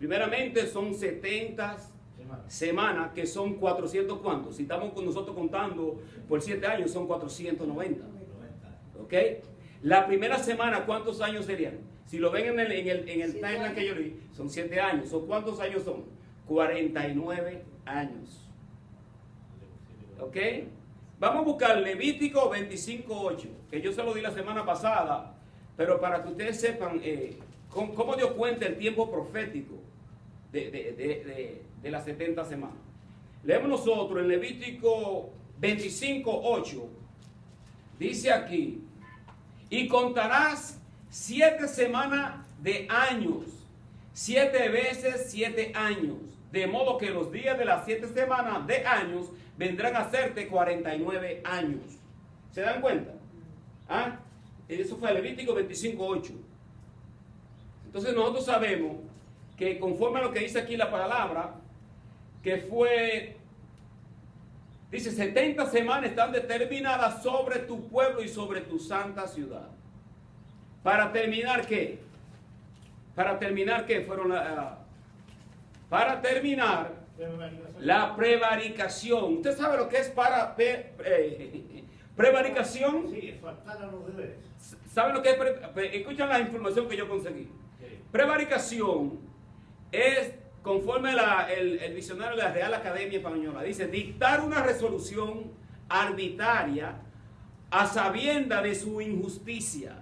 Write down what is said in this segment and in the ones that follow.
Primeramente son 70 semanas, que son 400 ¿cuántos? Si estamos con nosotros contando por 7 años, son 490. ¿Ok? La primera semana, ¿cuántos años serían? Si lo ven en el timeline que yo leí, son 7 años. ¿O cuántos años son? 49 años. ¿Ok? Vamos a buscar Levítico 25:8, que yo se lo di la semana pasada, pero para que ustedes sepan cómo dio cuenta el tiempo profético de las 70 semanas. Leemos nosotros en Levítico 25:8, dice aquí, y contarás 7 semanas de años, 7 veces 7 años, de modo que los días de las 7 semanas de años vendrán a hacerte 49 años. ¿Se dan cuenta? ¿Ah? Eso fue Levítico 25:8. Entonces nosotros sabemos que conforme a lo que dice aquí la palabra, que fue, dice, 70 semanas están determinadas sobre tu pueblo y sobre tu santa ciudad. ¿Para terminar qué? Para terminar qué fueron para terminar la prevaricación. ¿Usted sabe lo que es prevaricación? Sí, faltar a los deberes. ¿Saben lo que es? Escuchan la información que yo conseguí. Prevaricación es, conforme el diccionario de la Real Academia Española, dice, dictar una resolución arbitraria a sabienda de su injusticia.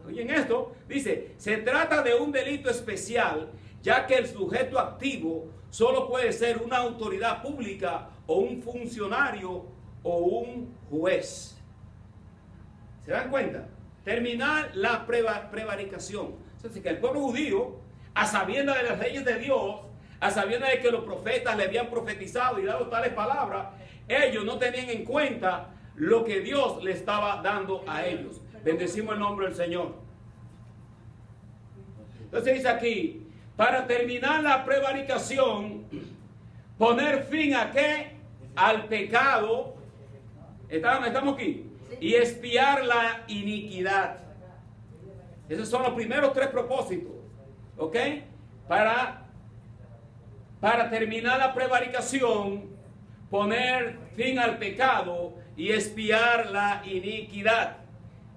Oyen esto, dice, se trata de un delito especial, ya que el sujeto activo solo puede ser una autoridad pública o un funcionario o un juez. ¿Se dan cuenta? Terminar la prevaricación. Es decir, que el pueblo judío, a sabiendas de las leyes de Dios, a sabiendas de que los profetas le habían profetizado y dado tales palabras, ellos no tenían en cuenta lo que Dios le estaba dando a ellos. Bendecimos el nombre del Señor. Entonces dice aquí, para terminar la prevaricación, poner fin a qué? Al pecado. ¿Estamos aquí? Y expiar la iniquidad. Esos son los primeros 3 propósitos. ¿Ok? Para terminar la prevaricación, poner fin al pecado y expiar la iniquidad.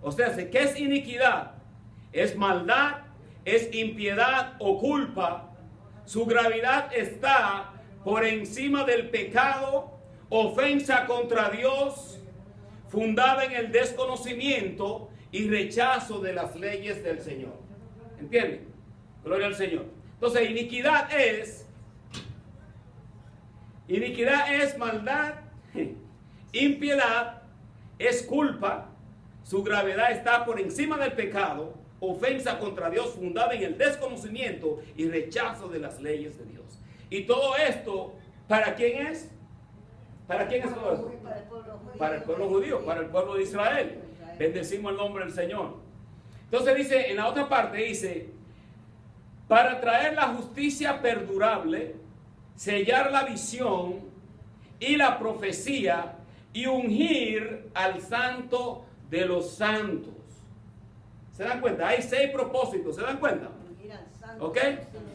O sea, ¿qué es iniquidad? Es maldad, es impiedad o culpa. Su gravedad está por encima del pecado, ofensa contra Dios, fundada en el desconocimiento y rechazo de las leyes del Señor. ¿Entienden? Gloria al Señor. Entonces, iniquidad es maldad, impiedad es culpa, su gravedad está por encima del pecado, ofensa contra Dios fundada en el desconocimiento y rechazo de las leyes de Dios. Y todo esto, ¿para quién es? ¿Para quién es todo esto? Para el pueblo judío, para el pueblo de Israel. Bendecimos el nombre del Señor. Entonces dice, en la otra parte dice, para traer la justicia perdurable, sellar la visión y la profecía y ungir al santo de los santos. ¿Se dan cuenta? Hay 6 propósitos, ¿se dan cuenta? ¿Ok?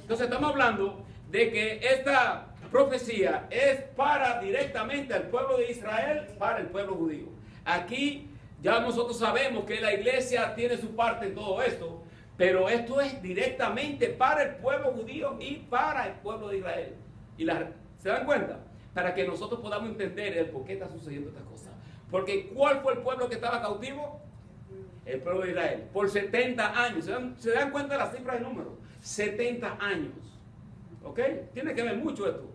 Entonces estamos hablando de que esta profecía es para directamente al pueblo de Israel, para el pueblo judío. Aquí ya nosotros sabemos que la iglesia tiene su parte en todo esto, pero esto es directamente para el pueblo judío y para el pueblo de Israel. ¿Se dan cuenta? Para que nosotros podamos entender el por qué está sucediendo esta cosa. Porque ¿cuál fue el pueblo que estaba cautivo? El pueblo de Israel. Por 70 años. ¿Se dan cuenta de las cifras de número? 70 años. ¿Ok? Tiene que ver mucho esto.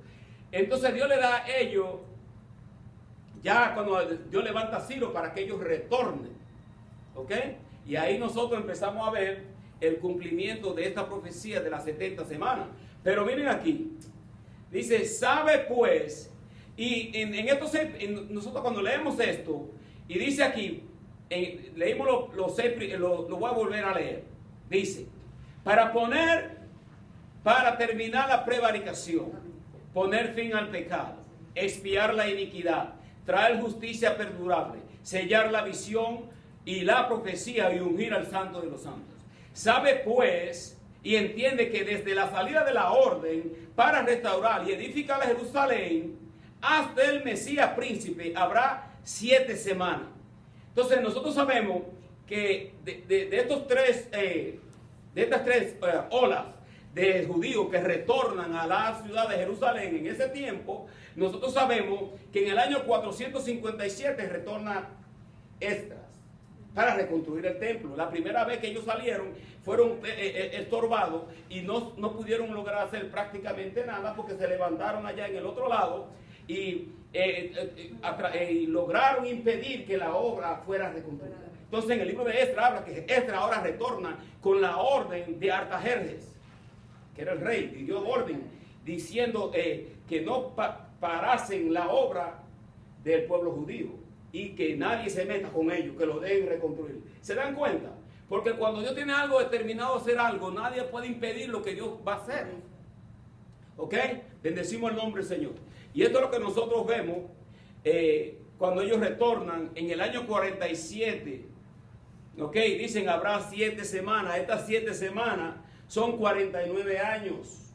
Entonces Dios le da a ellos, ya cuando Dios levanta a Ciro para que ellos retornen. ¿Ok? Y ahí nosotros empezamos a ver el cumplimiento de esta profecía de las 70 semanas. Pero miren aquí. Dice, sabe pues, y nosotros cuando leemos esto, y dice aquí, leímos lo voy a volver a leer. Dice, para terminar la prevaricación, poner fin al pecado, expiar la iniquidad, traer justicia perdurable, sellar la visión y la profecía y ungir al santo de los santos. Sabe pues, y entiende que desde la salida de la orden para restaurar y edificar a Jerusalén hasta el Mesías príncipe habrá 7 semanas. Entonces nosotros sabemos que de estas tres olas de judíos que retornan a la ciudad de Jerusalén en ese tiempo, nosotros sabemos que en el año 457 retorna Esdras para reconstruir el templo. La primera vez que ellos salieron fueron estorbados y no pudieron lograr hacer prácticamente nada porque se levantaron allá en el otro lado y lograron impedir que la obra fuera reconstruida. Entonces en el libro de Esdras habla que Esdras ahora retorna con la orden de Artajerjes, que era el rey, y dio orden diciendo que no parasen la obra del pueblo judío y que nadie se meta con ellos, que lo dejen reconstruir. ¿Se dan cuenta? Porque cuando Dios tiene algo determinado a hacer algo, nadie puede impedir lo que Dios va a hacer. ¿Ok? Bendecimos el nombre del Señor. Y esto es lo que nosotros vemos cuando ellos retornan en el año 47. ¿Ok? Dicen habrá 7 semanas. Estas 7 semanas son 49 años.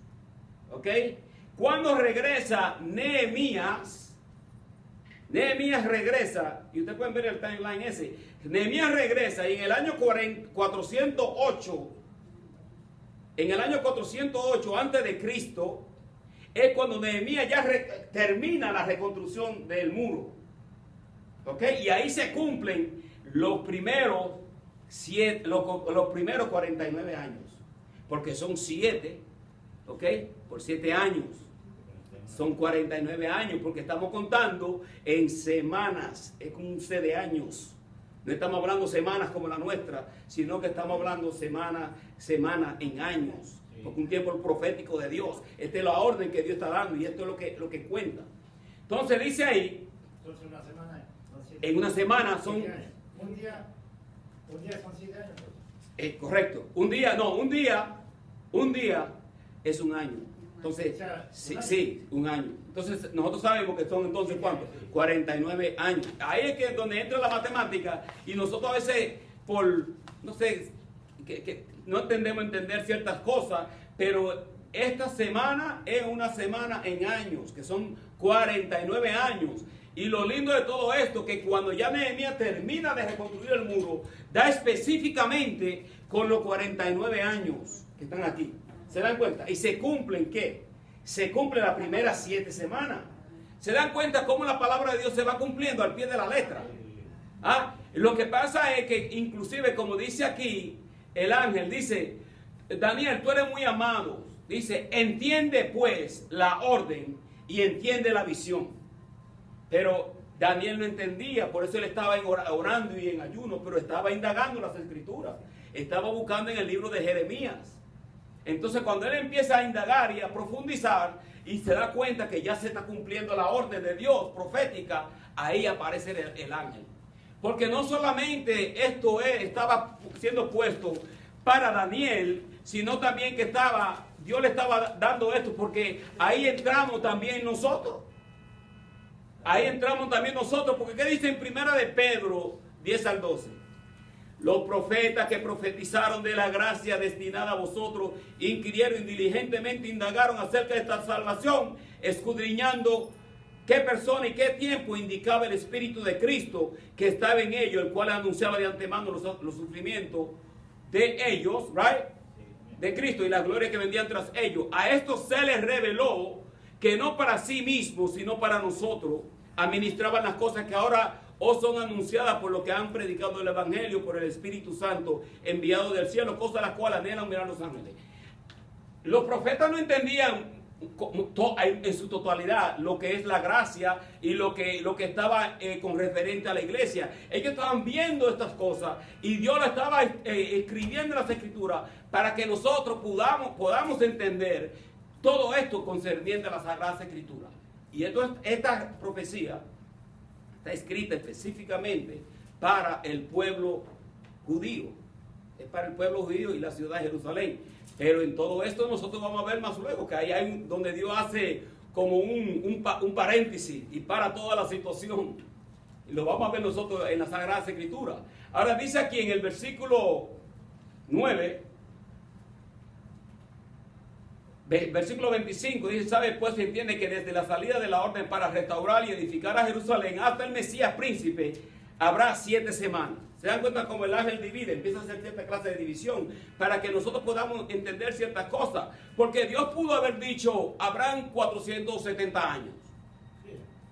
¿Ok? Cuando regresa Nehemías regresa, y ustedes pueden ver el timeline ese. Nehemías regresa y en el año 408, antes de Cristo, es cuando Nehemías ya termina la reconstrucción del muro. ¿Ok? Y ahí se cumplen los primeros 49 años. Porque son 7, ¿ok? Por 7 años. Son 49 años, porque estamos contando en semanas, es como un C de años. No estamos hablando semanas como la nuestra, sino que estamos hablando semana en años. Porque un tiempo profético de Dios. Esta es la orden que Dios está dando y esto es lo que cuenta. Entonces dice ahí, entonces una semana, en una semana son... Un día son 7 años. Correcto. Un día es un año. Entonces, sí, un año. Entonces, nosotros sabemos que son entonces, ¿cuántos? 49 años. Ahí es que donde entra la matemática y nosotros a veces, no sé, que no entendemos entender ciertas cosas, pero esta semana es una semana en años, que son 49 años. Y lo lindo de todo esto, que cuando ya Nehemías termina de reconstruir el muro, da específicamente con los 49 años que están aquí. ¿Se dan cuenta? ¿Y se cumplen qué? Se cumplen las primeras 7 semanas. ¿Se dan cuenta cómo la palabra de Dios se va cumpliendo al pie de la letra? Lo que pasa es que inclusive, como dice aquí el ángel, dice, Daniel, tú eres muy amado. Dice, entiende pues la orden y entiende la visión. Pero Daniel no entendía, por eso él estaba orando y en ayuno, pero estaba indagando las escrituras. Estaba buscando en el libro de Jeremías. Entonces cuando él empieza a indagar y a profundizar y se da cuenta que ya se está cumpliendo la orden de Dios profética, ahí aparece el ángel. Porque no solamente esto estaba siendo puesto para Daniel, sino también que Dios le estaba dando esto, porque ahí entramos también nosotros. Ahí entramos también nosotros, porque ¿qué dice en primera de Pedro 10 al 12? Los profetas que profetizaron de la gracia destinada a vosotros, inquirieron y diligentemente indagaron acerca de esta salvación, escudriñando qué persona y qué tiempo indicaba el Espíritu de Cristo que estaba en ellos, el cual anunciaba de antemano los sufrimientos de ellos, right? De Cristo y la gloria que vendían tras ellos. A esto se les reveló que no para sí mismos, sino para nosotros, administraban las cosas que ahora os son anunciadas por lo que han predicado el Evangelio por el Espíritu Santo enviado del cielo, cosas las cuales anhelan mirar los ángeles. Los profetas no entendían en su totalidad lo que es la gracia y lo que estaba con referente a la iglesia. Ellos estaban viendo estas cosas y Dios la estaba escribiendo en las escrituras para que nosotros podamos entender todo esto concerniente a las sagradas escrituras. Y esta profecía está escrita específicamente para el pueblo judío. Es para el pueblo judío y la ciudad de Jerusalén. Pero en todo esto nosotros vamos a ver más luego, que ahí hay donde Dios hace como un paréntesis y para toda la situación. Y lo vamos a ver nosotros en la Sagrada Escritura. Ahora dice aquí en el versículo 9, Versículo 25 dice, ¿sabe? Pues se entiende que desde la salida de la orden para restaurar y edificar a Jerusalén hasta el Mesías príncipe habrá 7 semanas. ¿Se dan cuenta cómo el ángel divide? Empieza a hacer cierta clase de división para que nosotros podamos entender ciertas cosas. Porque Dios pudo haber dicho, habrán 470 años.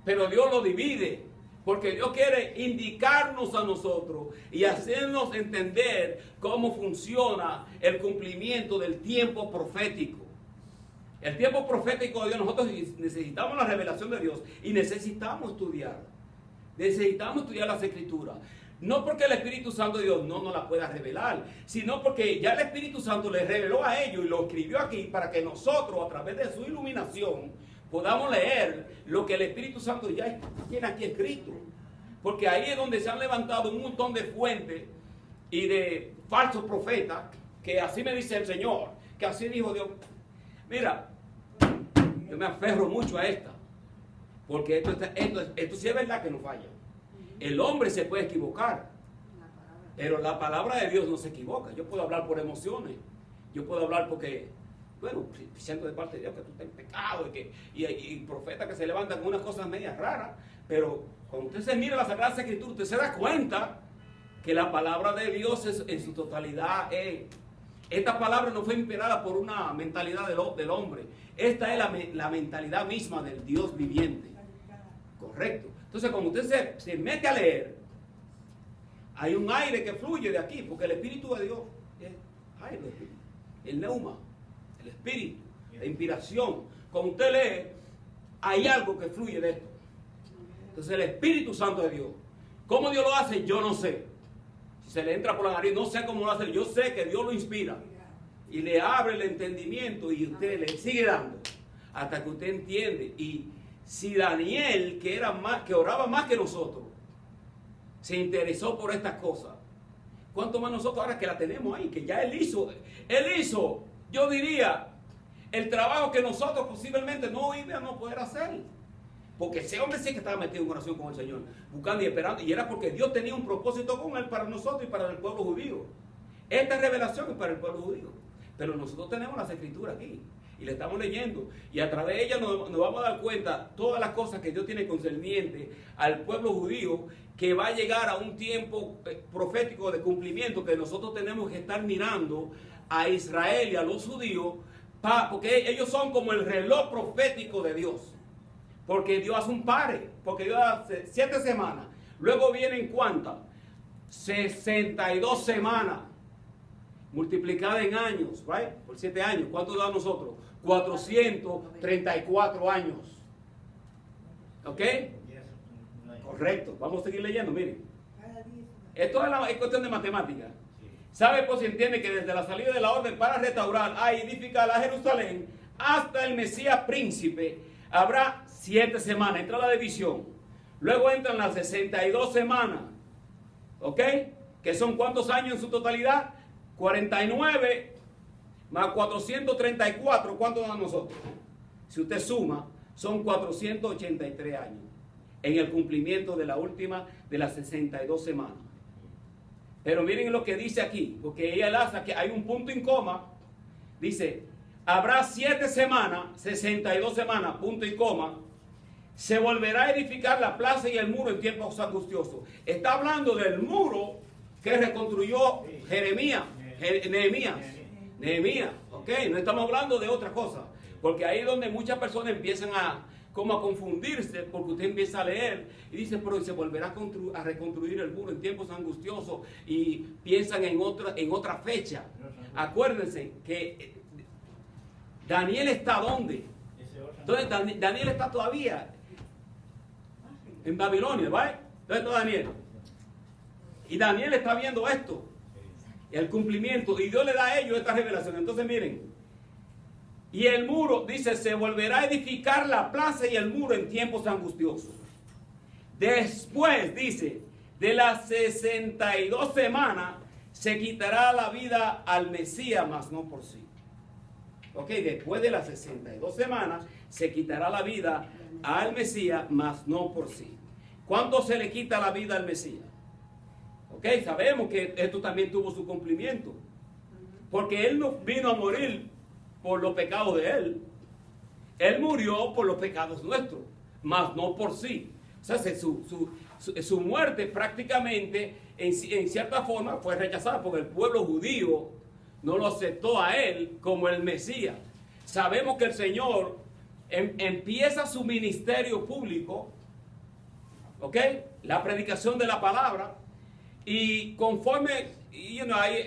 Pero Dios lo divide. Porque Dios quiere indicarnos a nosotros y hacernos entender cómo funciona el cumplimiento del tiempo profético. El tiempo profético de Dios, nosotros necesitamos la revelación de Dios y necesitamos estudiar. Necesitamos estudiar las Escrituras. No porque el Espíritu Santo de Dios no nos la pueda revelar, sino porque ya el Espíritu Santo le reveló a ellos y lo escribió aquí para que nosotros, a través de su iluminación, podamos leer lo que el Espíritu Santo ya tiene aquí escrito. Porque ahí es donde se han levantado un montón de fuentes y de falsos profetas, que así me dice el Señor, que así dijo Dios. Mira, yo me aferro mucho a esta, porque esto sí es verdad que no falla. El hombre se puede equivocar, pero la palabra de Dios no se equivoca. Yo puedo hablar por emociones, yo puedo hablar porque, bueno, siento de parte de Dios que tú estás en pecado y profetas que se levantan con unas cosas medias raras, pero cuando usted se mira la Sagrada Escritura, usted se da cuenta que la palabra de Dios en su totalidad es... Esta palabra no fue inspirada por una mentalidad del hombre. Esta es la mentalidad misma del Dios viviente. Correcto. Entonces, cuando usted se mete a leer, hay un aire que fluye de aquí, porque el Espíritu de Dios es aire, el neuma, el Espíritu, la inspiración. Cuando usted lee, hay algo que fluye de esto. Entonces, el Espíritu Santo de Dios. ¿Cómo Dios lo hace? Yo no sé. Se le entra por la nariz, no sé cómo lo hace, yo sé que Dios lo inspira y le abre el entendimiento y usted le sigue dando hasta que usted entiende. Y si Daniel, que oraba más que nosotros, se interesó por estas cosas, ¿cuánto más nosotros ahora que la tenemos ahí? Que ya él hizo, yo diría, el trabajo que nosotros posiblemente no íbamos a poder hacer. Porque ese hombre sí que estaba metido en oración con el Señor, buscando y esperando. Y era porque Dios tenía un propósito con él para nosotros y para el pueblo judío. Esta revelación es para el pueblo judío. Pero nosotros tenemos las Escrituras aquí. Y le estamos leyendo. Y a través de ellas nos vamos a dar cuenta todas las cosas que Dios tiene concerniente al pueblo judío, que va a llegar a un tiempo profético de cumplimiento, que nosotros tenemos que estar mirando a Israel y a los judíos, porque ellos son como el reloj profético de Dios. Porque Dios hace un pare, porque Dios hace 7 semanas. Luego vienen ¿cuántas? 62 semanas. Multiplicada en años, ¿right? Por 7 años. ¿Cuánto da a nosotros? 434 años. ¿Ok? Correcto. Vamos a seguir leyendo, miren. Esto es cuestión de matemática. ¿Sabe? Pues se entiende que desde la salida de la orden para restaurar y edificar a Jerusalén hasta el Mesías príncipe habrá 7 semanas. Entra la división. Luego entran las 62 semanas. ¿Ok? Que son ¿cuántos años en su totalidad? 49 más 434. ¿Cuánto dan nosotros? Si usted suma, son 483 años en el cumplimiento de la última de las 62 semanas. Pero miren lo que dice aquí, porque ella lanza que hay un punto en coma. Dice, habrá 7 semanas, 62 semanas, punto y coma. Se volverá a edificar la plaza y el muro en tiempos angustiosos. Está hablando del muro que reconstruyó Nehemías, ¿ok? No estamos hablando de otra cosa, porque ahí es donde muchas personas empiezan a confundirse, porque usted empieza a leer y dice, pero se volverá a reconstruir el muro en tiempos angustiosos y piensan en otra fecha. Acuérdense que Daniel está ¿dónde? Entonces Daniel está todavía en Babilonia, ¿vale? ¿Dónde está Daniel? Y Daniel está viendo esto, el cumplimiento, y Dios le da a ellos esta revelación. Entonces miren, y el muro, dice, se volverá a edificar la plaza y el muro en tiempos angustiosos. Después, dice, de las 62 semanas, se quitará la vida al Mesías, mas no por sí. Ok, después de las 62 semanas, se quitará la vida al Mesías, mas no por sí. ¿Cuándo se le quita la vida al Mesías? Ok, sabemos que esto también tuvo su cumplimiento. Porque Él no vino a morir por los pecados de Él. Él murió por los pecados nuestros, mas no por sí. O sea, su muerte prácticamente, en cierta forma, fue rechazada porque el pueblo judío no lo aceptó a Él como el Mesías. Sabemos que el Señor empieza su ministerio público, ¿ok? La predicación de la palabra, y conforme,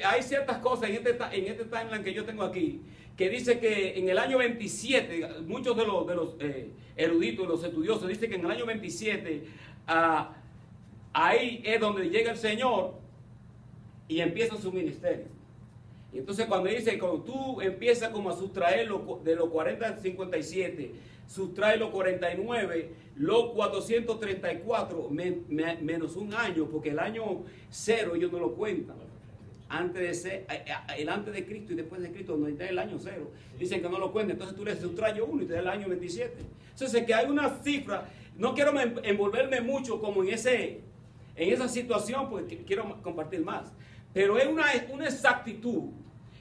hay ciertas cosas en este timeline que yo tengo aquí, que dice que en el año 27, muchos de los eruditos, los estudiosos, dicen que en el año 27, ahí es donde llega el Señor y empieza su ministerio. Y entonces cuando tú empiezas como a sustraer de los 40 al 57, sustrae los 49, los 434 menos un año, porque el año 0 ellos no lo cuentan. Antes de ser, el antes de Cristo y después de Cristo, donde está el año 0, dicen que no lo cuentan. Entonces tú le sustrayes uno y te da el año 27. Entonces que hay una cifra, no quiero envolverme mucho como en esa situación, porque quiero compartir más. Pero es una exactitud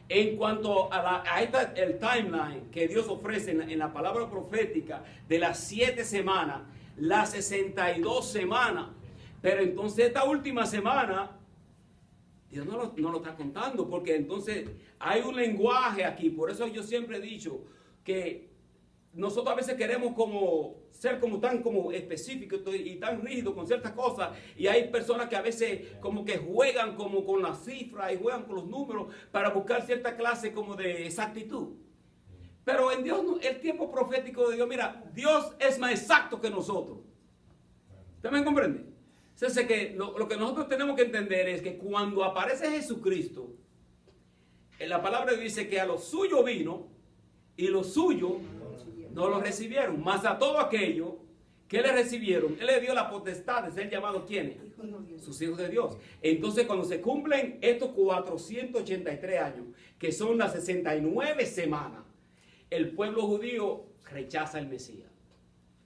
en cuanto a el timeline que Dios ofrece en la palabra profética de las 7 semanas, las 62 semanas. Pero entonces esta última semana, Dios no lo está contando, porque entonces hay un lenguaje aquí. Por eso yo siempre he dicho que nosotros a veces queremos ser tan específicos y tan rígidos con ciertas cosas, y hay personas que a veces como que juegan como con las cifras y juegan con los números para buscar cierta clase como de exactitud. Pero en Dios, el tiempo profético de Dios, mira, Dios es más exacto que nosotros. ¿Usted me comprende? Entonces que lo que nosotros tenemos que entender es que cuando aparece Jesucristo, en la palabra dice que a los suyos vino y los suyos no lo recibieron, mas a todo aquello que le recibieron, Él le dio la potestad de ser llamados ¿quiénes? Sus hijos de Dios. Entonces cuando se cumplen estos 483 años, que son las 69 semanas, el pueblo judío rechaza al Mesías.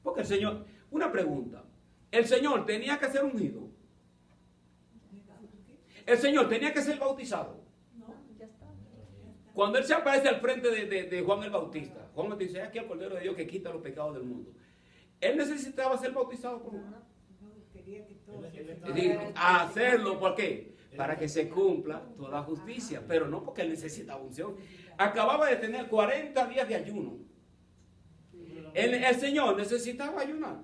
Porque el Señor, una pregunta, ¿el Señor tenía que ser ungido? ¿El Señor tenía que ser bautizado? Cuando Él se aparece al frente de Juan el Bautista, Juan dice, aquí el Cordero de Dios que quita los pecados del mundo. Él necesitaba ser bautizado por Juan. Hacerlo, ¿por qué? Para que se cumpla toda justicia, pero no porque Él necesitaba unción. Acababa de tener 40 días de ayuno. El Señor necesitaba ayunar.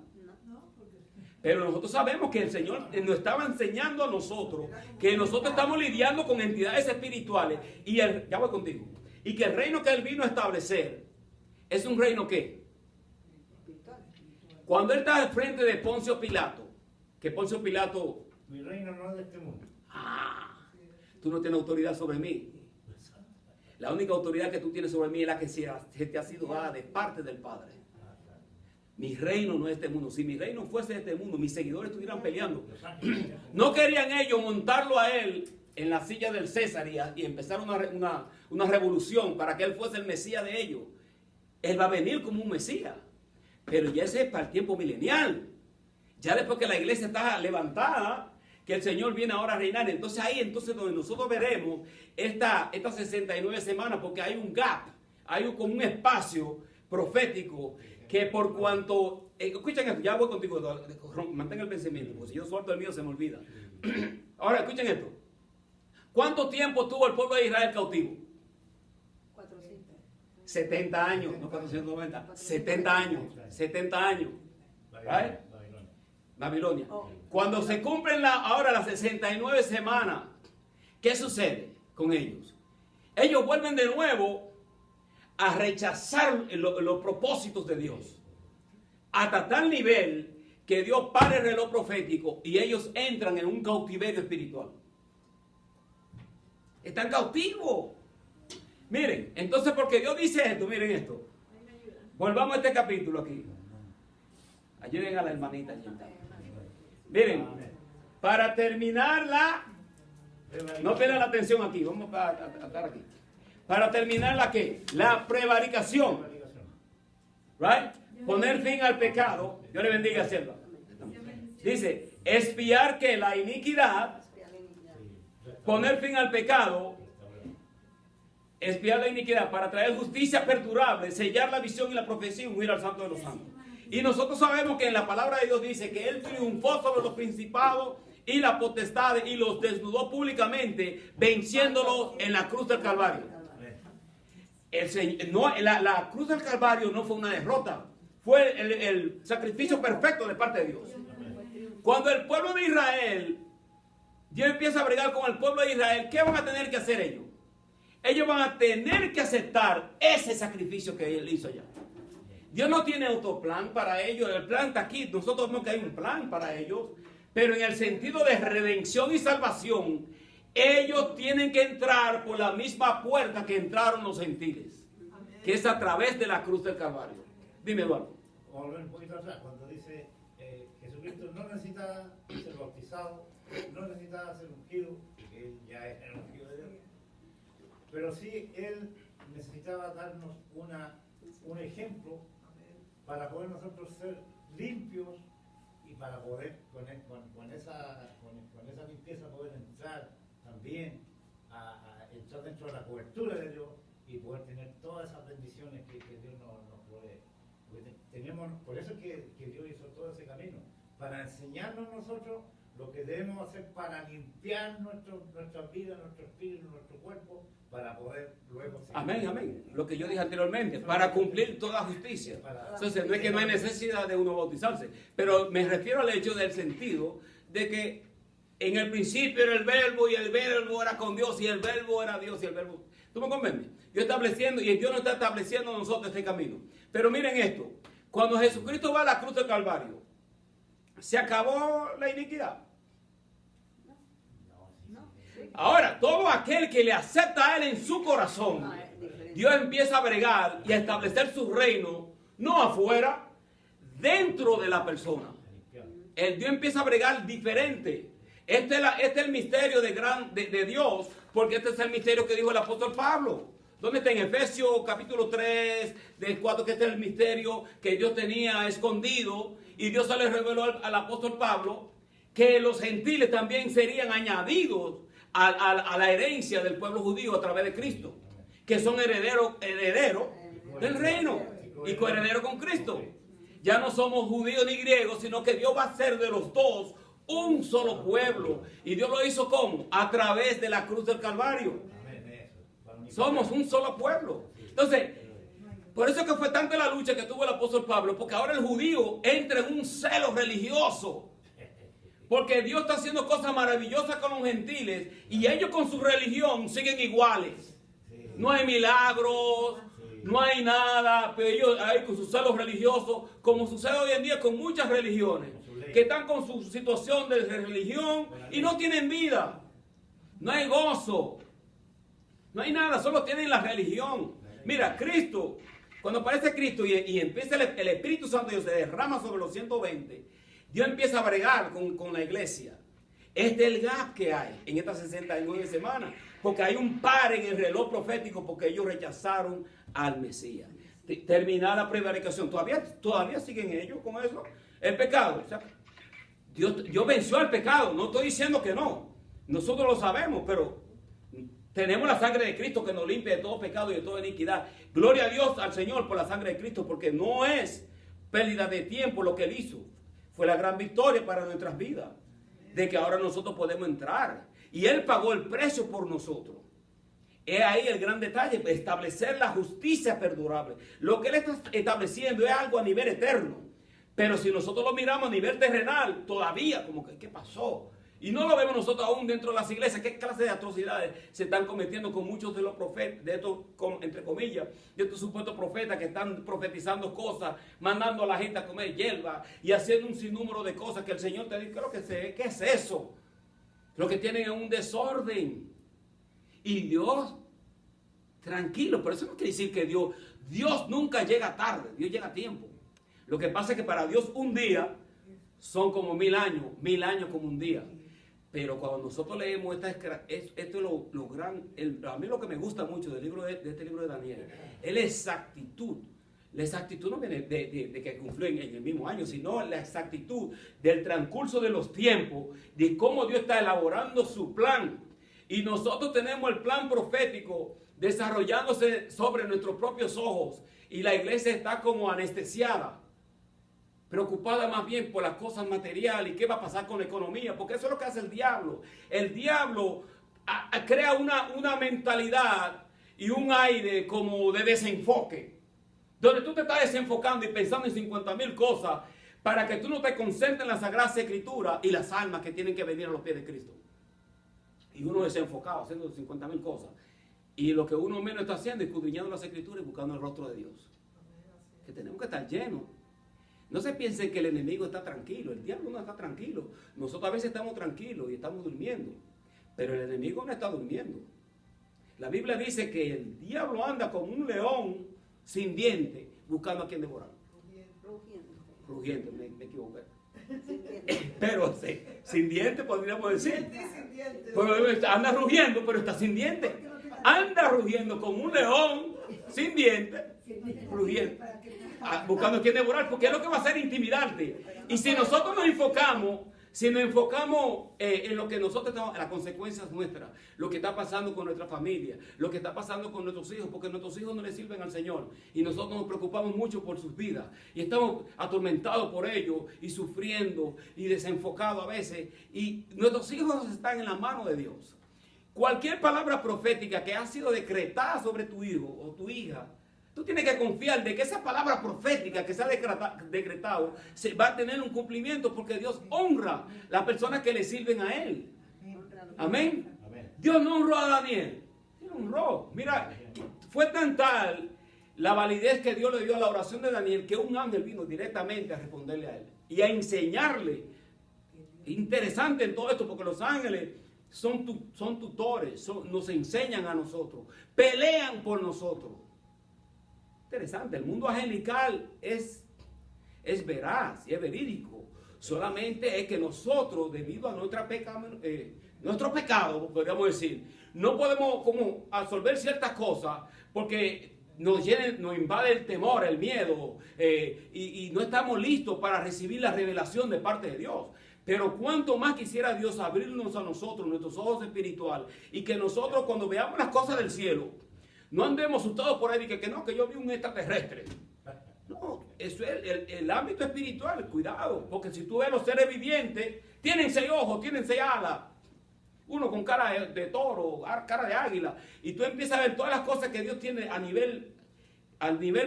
Pero nosotros sabemos que el Señor nos estaba enseñando a nosotros que nosotros estamos lidiando con entidades espirituales ya voy contigo, y que el reino que Él vino a establecer es un reino que cuando Él está al frente de Poncio Pilato, que Poncio Pilato, mi reino no es de este mundo. Tú no tienes autoridad sobre mí. La única autoridad que tú tienes sobre mí es la que se te ha sido dada de parte del Padre. Mi reino no es este mundo. Si mi reino fuese de este mundo, mis seguidores estuvieran peleando. No querían ellos montarlo a Él en la silla del César y empezar una revolución para que Él fuese el Mesías de ellos. Él va a venir como un Mesías. Pero ya ese es para el tiempo milenial. Ya después que la iglesia está levantada, que el Señor viene ahora a reinar. Entonces ahí donde nosotros veremos estas 69 semanas, porque hay un gap, hay como un espacio profético que por cuanto, escuchen esto, ya voy contigo, mantén el pensamiento, porque si yo suelto el mío se me olvida. Ahora, escuchen esto. ¿Cuánto tiempo tuvo el pueblo de Israel cautivo? 400. 70 años, no 490, 70 años, 70 años. ¿Right? Babilonia. Cuando se cumplen ahora las 69 semanas, ¿qué sucede con ellos? Ellos vuelven de nuevo a rechazar los propósitos de Dios. Hasta tal nivel que Dios para el reloj profético y ellos entran en un cautiverio espiritual. Están cautivos. Miren, entonces porque Dios dice esto, miren esto. Volvamos a este capítulo aquí. Ayuden a la hermanita. Miren, para terminarla, no pierdan la atención aquí, vamos a estar aquí. Para terminar la ¿qué? La prevaricación. Right? Poner fin al pecado. Dios le bendiga, sierva. Dice, expiar que la iniquidad, poner fin al pecado expiar la iniquidad, para traer justicia perdurable, sellar la visión y la profecía y ungir al Santo de los Santos. Y nosotros sabemos que en la palabra de Dios dice que Él triunfó sobre los principados y las potestades y los desnudó públicamente, venciéndolos en la cruz del Calvario. La cruz del Calvario no fue una derrota, fue el sacrificio perfecto de parte de Dios. Cuando el pueblo de Israel, Dios empieza a bregar con el pueblo de Israel, ¿qué van a tener que hacer ellos? Ellos van a tener que aceptar ese sacrificio que Él hizo allá. Dios no tiene otro plan para ellos, el plan está aquí, nosotros vemos que hay un plan para ellos, pero en el sentido de redención y salvación, ellos tienen que entrar por la misma puerta que entraron los gentiles, que es a través de la cruz del Calvario. Dime, Eduardo. Vamos a volver un poquito atrás, cuando dice Jesucristo no necesita ser bautizado, no necesita ser ungido, que Él ya es el ungido de Dios, pero sí Él necesitaba darnos un ejemplo para poder nosotros ser limpios y para poder con esa limpieza poder entrar también a entrar dentro de la cobertura de Dios y poder tener todas esas bendiciones que Dios nos provee. Por eso es que Dios hizo todo ese camino, para enseñarnos nosotros lo que debemos hacer para limpiar nuestra vida, nuestro espíritu, nuestro cuerpo, para poder luego seguir. Amén, amén. Lo que yo dije anteriormente, para cumplir toda justicia. Entonces, no es que no hay necesidad de uno bautizarse, pero me refiero al hecho del sentido de que en el principio era el verbo y el verbo era con Dios y el verbo era Dios y el verbo. ¿Tú me comprendes? Dios estableciendo y Dios no está estableciendo nosotros este camino. Pero miren esto, cuando Jesucristo va a la cruz del Calvario, ¿se acabó la iniquidad? Ahora, todo aquel que le acepta a Él en su corazón, Dios empieza a bregar y a establecer su reino, no afuera, dentro de la persona. Dios empieza a bregar diferente. Este es el misterio de Dios, porque este es el misterio que dijo el apóstol Pablo. ¿Dónde está? En Efesios capítulo 3, del 4, que este es el misterio que Dios tenía escondido, y Dios se le reveló al apóstol Pablo, que los gentiles también serían añadidos a la herencia del pueblo judío a través de Cristo, que son herederos del reino y coherederos con Cristo. Ya no somos judíos ni griegos, sino que Dios va a hacer de los dos un solo pueblo. Y Dios lo hizo ¿cómo? A través de la cruz del Calvario. Somos un solo pueblo. Entonces, por eso que fue tanta la lucha que tuvo el apóstol Pablo, porque ahora el judío entra en un celo religioso. Porque Dios está haciendo cosas maravillosas con los gentiles y ellos con su religión siguen iguales. No hay milagros, no hay nada, pero ellos ahí con sus celos religiosos, como sucede hoy en día con muchas religiones, que están con su situación de religión y no tienen vida. No hay gozo, no hay nada, solo tienen la religión. Mira, Cristo, cuando aparece Cristo y empieza el Espíritu Santo y se derrama sobre los 120, Dios empieza a bregar con la iglesia. Este es el gap que hay en estas 69 semanas. Porque hay un par en el reloj profético porque ellos rechazaron al Mesías. Terminada la prevaricación. ¿Todavía siguen ellos con eso? El pecado. O sea, Dios venció al pecado. No estoy diciendo que no. Nosotros lo sabemos, pero tenemos la sangre de Cristo que nos limpia de todo pecado y de toda iniquidad. Gloria a Dios, al Señor, por la sangre de Cristo, porque no es pérdida de tiempo lo que Él hizo. Fue la gran victoria para nuestras vidas, de que ahora nosotros podemos entrar. Y Él pagó el precio por nosotros. Es ahí el gran detalle, establecer la justicia perdurable. Lo que Él está estableciendo es algo a nivel eterno. Pero si nosotros lo miramos a nivel terrenal, todavía como que, ¿qué pasó? Y no lo vemos nosotros aún dentro de las iglesias. ¿Qué clase de atrocidades se están cometiendo con muchos de los profetas, de estos, entre comillas, de estos supuestos profetas que están profetizando cosas, mandando a la gente a comer hierba y haciendo un sinnúmero de cosas que el Señor te dice, ¿qué es eso? Lo que tienen es un desorden. Y Dios, tranquilo, pero eso no quiere decir que Dios nunca llega tarde, Dios llega a tiempo. Lo que pasa es que para Dios un día son como 1000 años como un día. Pero cuando nosotros leemos esto es lo gran, a mí lo que me gusta mucho del libro de este libro de Daniel, es la exactitud. La exactitud no viene de que confluyen en el mismo año, sino la exactitud del transcurso de los tiempos, de cómo Dios está elaborando su plan. Y nosotros tenemos el plan profético desarrollándose sobre nuestros propios ojos y la iglesia está como anestesiada, preocupada más bien por las cosas materiales y qué va a pasar con la economía, porque eso es lo que hace el diablo. El diablo crea una mentalidad y un aire como de desenfoque, donde tú te estás desenfocando y pensando en 50,000 cosas para que tú no te concentres en la Sagrada Escritura y las almas que tienen que venir a los pies de Cristo. Y uno desenfocado, haciendo 50,000 cosas. Y lo que uno menos está haciendo es escudriñando las Escrituras y buscando el rostro de Dios. Que tenemos que estar llenos. No se piensen que el enemigo está tranquilo. El diablo no está tranquilo. Nosotros a veces estamos tranquilos y estamos durmiendo. Pero el enemigo no está durmiendo. La Biblia dice que el diablo anda como un león sin dientes buscando a quien devorar. Rugiendo, me equivoqué. Pero sí, sin dientes podríamos decir. Pues anda rugiendo, pero está sin dientes. Anda rugiendo como un león sin dientes, rugiendo, buscando a quien devorar, porque es lo que va a hacer intimidarte. Y si nosotros nos enfocamos en lo que nosotros estamos, las consecuencias nuestras, lo que está pasando con nuestra familia, lo que está pasando con nuestros hijos, porque nuestros hijos no le sirven al Señor y nosotros nos preocupamos mucho por sus vidas y estamos atormentados por ellos y sufriendo y desenfocados a veces, y nuestros hijos están en la mano de Dios. Cualquier palabra profética que ha sido decretada sobre tu hijo o tu hija, tú tienes que confiar de que esa palabra profética que se ha decretado se va a tener un cumplimiento, porque Dios honra a las personas que le sirven a Él. Amén. Dios no honró a Daniel. Dios honró. Mira, fue tan tal la validez que Dios le dio a la oración de Daniel que un ángel vino directamente a responderle a él y a enseñarle. Interesante en todo esto, porque los ángeles son tutores, nos enseñan a nosotros, pelean por nosotros. Interesante, el mundo angelical es veraz y es verídico. Solamente es que nosotros, debido a nuestro pecado, podríamos decir, no podemos como absorber ciertas cosas porque nos invade el temor, el miedo, y no estamos listos para recibir la revelación de parte de Dios. Pero cuánto más quisiera Dios abrirnos a nosotros, nuestros ojos espirituales, y que nosotros cuando veamos las cosas del cielo, no andemos asustados por ahí y que no, que yo vi un extraterrestre. No, eso es el ámbito espiritual, cuidado, porque si tú ves los seres vivientes, tienen 6 ojos, tienen 6 alas, uno con cara de toro, cara de águila, y tú empiezas a ver todas las cosas que Dios tiene al nivel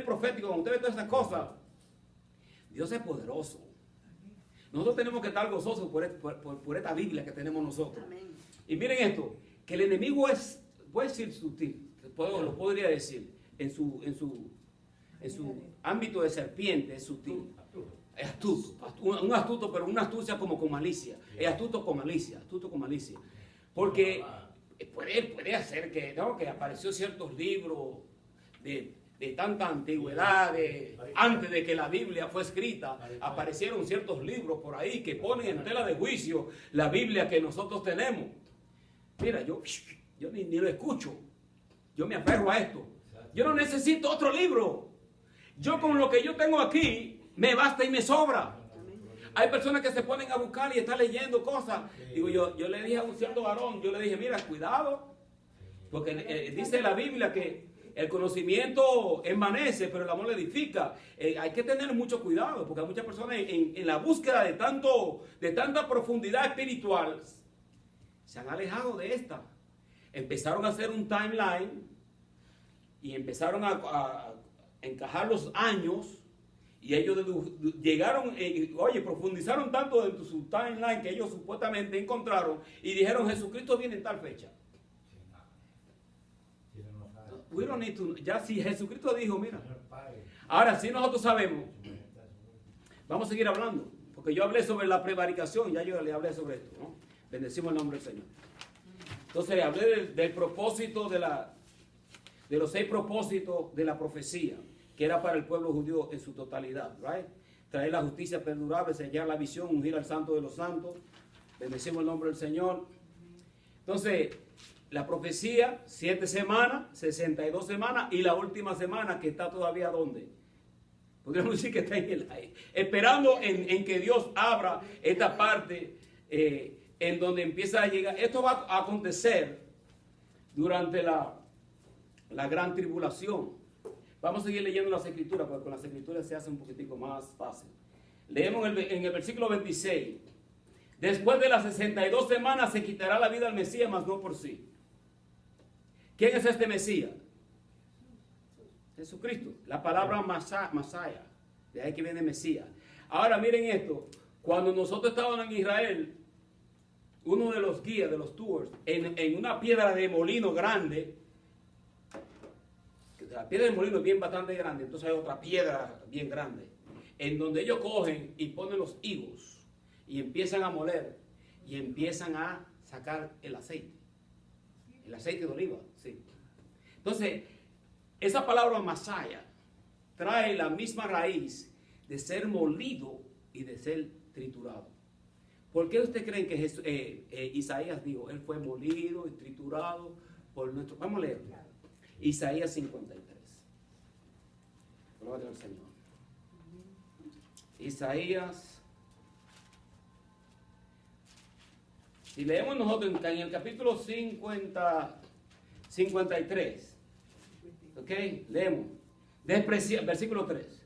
profético. Cuando usted ve todas esas cosas, Dios es poderoso. Nosotros tenemos que estar gozosos por esta Biblia que tenemos nosotros. Amén. Y miren esto, que el enemigo puede ser sutil, lo podría decir, en su ámbito de serpiente es sutil, es astuto, un astuto, pero una astucia como con malicia, es astuto con malicia, porque puede hacer que apareció ciertos libros de tanta antigüedad, antes de que la Biblia fue escrita, aparecieron ciertos libros por ahí que ponen en tela de juicio la Biblia que nosotros tenemos. Mira, yo ni lo escucho, yo me aferro a esto, yo no necesito otro libro, yo con lo que yo tengo aquí me basta y me sobra. Hay personas que se ponen a buscar y están leyendo cosas. Digo, yo le dije a un cierto varón, yo le dije, mira, cuidado, porque dice la Biblia que el conocimiento envanece, pero el amor le edifica. Hay que tener mucho cuidado, porque hay muchas personas en la búsqueda de tanta profundidad espiritual se han alejado de esta. Empezaron a hacer un timeline y empezaron a encajar los años, y ellos llegaron, profundizaron tanto en su timeline que ellos supuestamente encontraron y dijeron, Jesucristo viene en tal fecha. We don't need to, ya si Jesucristo dijo, mira. Ahora sí nosotros sabemos. Vamos a seguir hablando, porque yo hablé sobre la prevaricación, ya yo le hablé sobre esto, ¿no? Bendecimos el nombre del Señor. Entonces le hablé del propósito de los 6 propósitos de la profecía, que era para el pueblo judío en su totalidad, right? Traer la justicia perdurable, sellar la visión, ungir al santo de los santos. Bendecimos el nombre del Señor. Entonces, la profecía, 7 semanas, 62 semanas, y la última semana que está todavía ¿dónde? Podríamos decir que está en el aire, esperando en que Dios abra esta parte en donde empieza a llegar. Esto va a acontecer durante la gran tribulación. Vamos a seguir leyendo las escrituras, porque con las escrituras se hace un poquitico más fácil. Leemos en el versículo 26. Después de las 62 semanas se quitará la vida al Mesías, mas no por sí. ¿Quién es este Mesías? Jesucristo. La palabra Masaya. De ahí que viene Mesías. Ahora miren esto. Cuando nosotros estábamos en Israel, uno de los guías, de los tours, en una piedra de molino grande, la piedra de molino es bien bastante grande, entonces hay otra piedra bien grande, en donde ellos cogen y ponen los higos y empiezan a moler y empiezan a sacar el aceite de oliva, sí. Entonces, esa palabra Masaya trae la misma raíz de ser molido y de ser triturado. ¿Por qué ustedes creen que Isaías dijo, él fue molido y triturado por nuestro... Vamos a leer. Isaías 53. Gloria al Señor. Isaías. Si leemos nosotros en el capítulo 53. ¿Ok? Leemos. Versículo 3.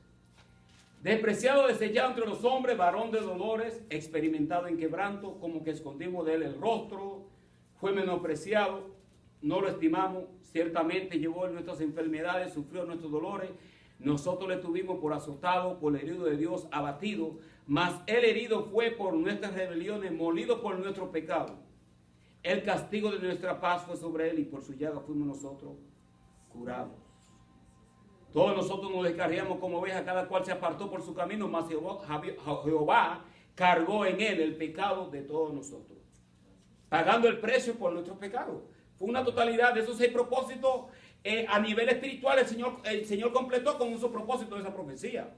Despreciado, desechado entre los hombres, varón de dolores, experimentado en quebranto, como que escondimos de él el rostro, fue menospreciado, no lo estimamos, ciertamente llevó nuestras enfermedades, sufrió nuestros dolores, nosotros le tuvimos por azotado, por el herido de Dios, abatido, mas el herido fue por nuestras rebeliones, molido por nuestro pecado. El castigo de nuestra paz fue sobre él y por su llaga fuimos nosotros curados. Todos nosotros nos descarriamos como ovejas, cada cual se apartó por su camino, mas Jehová cargó en él el pecado de todos nosotros, pagando el precio por nuestros pecados. Fue una totalidad de esos 6 propósitos a nivel espiritual. El Señor completó con su propósito de esa profecía.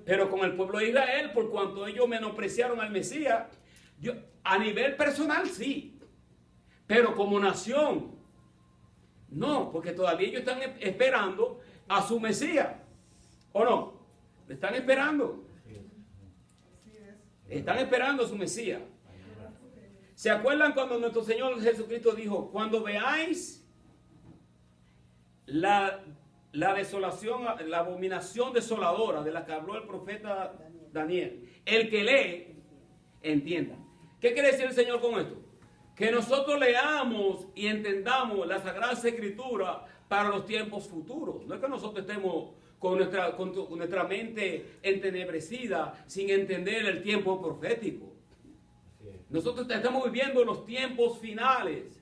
Pero con el pueblo de Israel, por cuanto ellos menospreciaron al Mesías, a nivel personal sí, pero como nación no, porque todavía ellos están esperando a su Mesías, ¿o no? ¿Le están esperando? Están esperando a su Mesías. ¿Se acuerdan cuando nuestro Señor Jesucristo dijo, cuando veáis la desolación, la abominación desoladora de la que habló el profeta Daniel, el que lee, entienda? ¿Qué quiere decir el Señor con esto? Que nosotros leamos y entendamos la Sagrada Escritura para los tiempos futuros. No es que nosotros estemos con nuestra mente entenebrecida sin entender el tiempo profético. Nosotros estamos viviendo los tiempos finales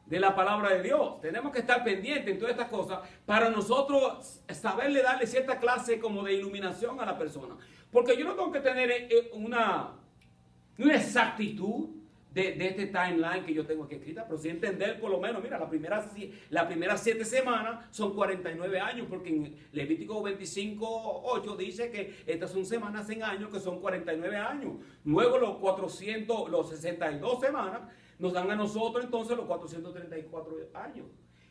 de la palabra de Dios. Tenemos que estar pendientes en todas estas cosas para nosotros saberle darle cierta clase como de iluminación a la persona. Porque yo no tengo que tener una exactitud de este timeline que yo tengo aquí escrita, pero sí entender por lo menos, mira, las primeras 7 semanas son 49 años, porque en Levítico 25:8 dice que estas son semanas en años, que son 49 años. Luego los 62 semanas nos dan a nosotros entonces los 434 años.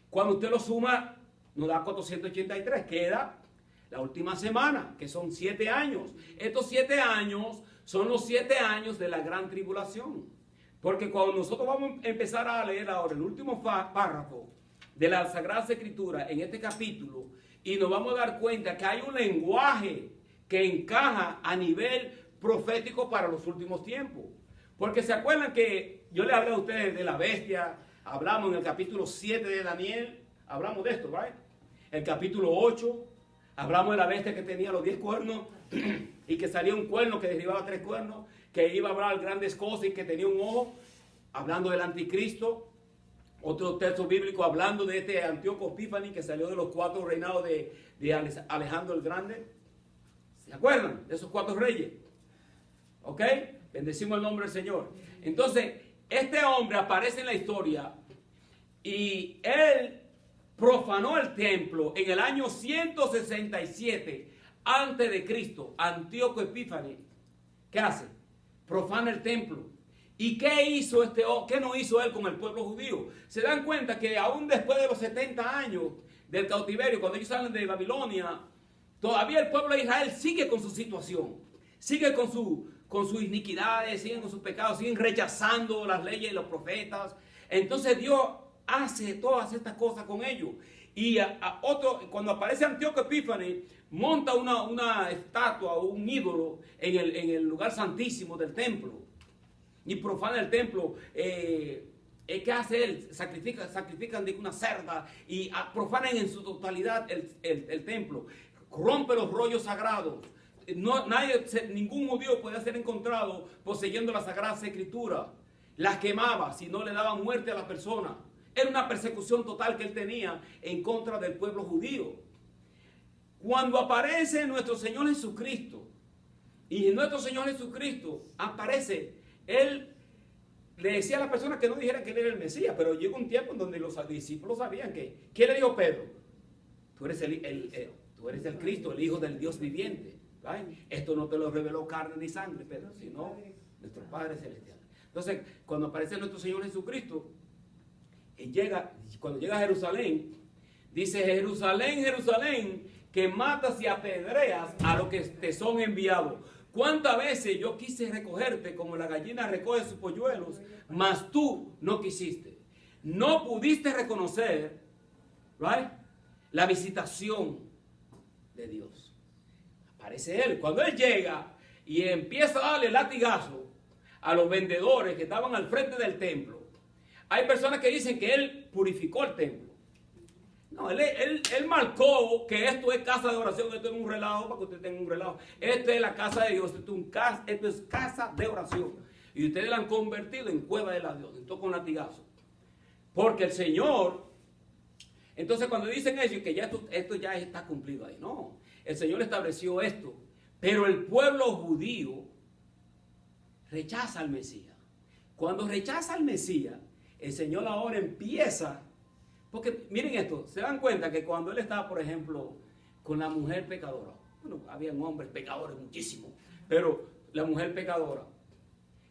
Cuando usted lo suma, nos da 483, queda la última semana, que son 7 años. Estos 7 años son los 7 años de la gran tribulación. Porque cuando nosotros vamos a empezar a leer ahora el último párrafo de la Sagrada Escritura en este capítulo, y nos vamos a dar cuenta que hay un lenguaje que encaja a nivel profético para los últimos tiempos. Porque se acuerdan que yo les hablé a ustedes de la bestia, hablamos en el capítulo 7 de Daniel, hablamos de esto, ¿right? El capítulo 8, hablamos de la bestia que tenía los 10 cuernos y que salía un cuerno que derribaba 3 cuernos, que iba a hablar grandes cosas y que tenía un ojo, hablando del anticristo. Otro texto bíblico hablando de este Antíoco Epífanes que salió de los 4 reinados de Alejandro el Grande. ¿Se acuerdan de esos 4 reyes? ¿Ok? Bendecimos el nombre del Señor. Entonces, este hombre aparece en la historia y él profanó el templo en el año 167 antes de Cristo. Antíoco Epífanes, ¿qué hace? Profana el templo. ¿Y qué hizo qué no hizo él con el pueblo judío? Se dan cuenta que aún después de los 70 años del cautiverio, cuando ellos salen de Babilonia, todavía el pueblo de Israel sigue con su situación, sigue con sus iniquidades, siguen con sus pecados, siguen rechazando las leyes y los profetas. Entonces Dios hace todas estas cosas con ellos. Y cuando aparece Antíoco Epífanes, monta una estatua o un ídolo en el lugar santísimo del templo. Y profana el templo. ¿Qué hace él? Sacrifican de una cerda y profanan en su totalidad el templo. Rompe los rollos sagrados. Ningún judío podía ser encontrado poseyendo la Sagrada Escritura. Las quemaba, si no le daban muerte a la persona. Era una persecución total que él tenía en contra del pueblo judío. Cuando aparece nuestro Señor Jesucristo, y nuestro Señor Jesucristo aparece, él le decía a las personas que no dijeran que él era el Mesías, pero llegó un tiempo en donde los discípulos sabían que. ¿Qué le dijo Pedro? Tú eres el Cristo, el Hijo del Dios viviente. ¿Right? Esto no te lo reveló carne ni sangre, Pedro, sino nuestro Padre Celestial. Entonces, cuando aparece nuestro Señor Jesucristo, cuando llega a Jerusalén, dice: Jerusalén, Jerusalén, que matas y apedreas a los que te son enviados. ¿Cuántas veces yo quise recogerte como la gallina recoge sus polluelos, mas tú no quisiste? No pudiste reconocer, right, la visitación de Dios. Aparece él. Cuando él llega y empieza a darle latigazo a los vendedores que estaban al frente del templo, hay personas que dicen que él purificó el templo. No, él marcó que esto es casa de oración, esto es un relajo para que usted tenga un relajo. Esto es la casa de Dios, esto es casa de oración. Y ustedes la han convertido en cueva de la Dios, entonces con latigazo. Porque el Señor, entonces cuando dicen eso, que ya esto ya está cumplido ahí, no. El Señor estableció esto, pero el pueblo judío rechaza al Mesías. Cuando rechaza al Mesías, el Señor ahora empieza. Porque miren esto, se dan cuenta que cuando él estaba, por ejemplo, con la mujer pecadora, bueno, habían hombres pecadores muchísimos, pero la mujer pecadora,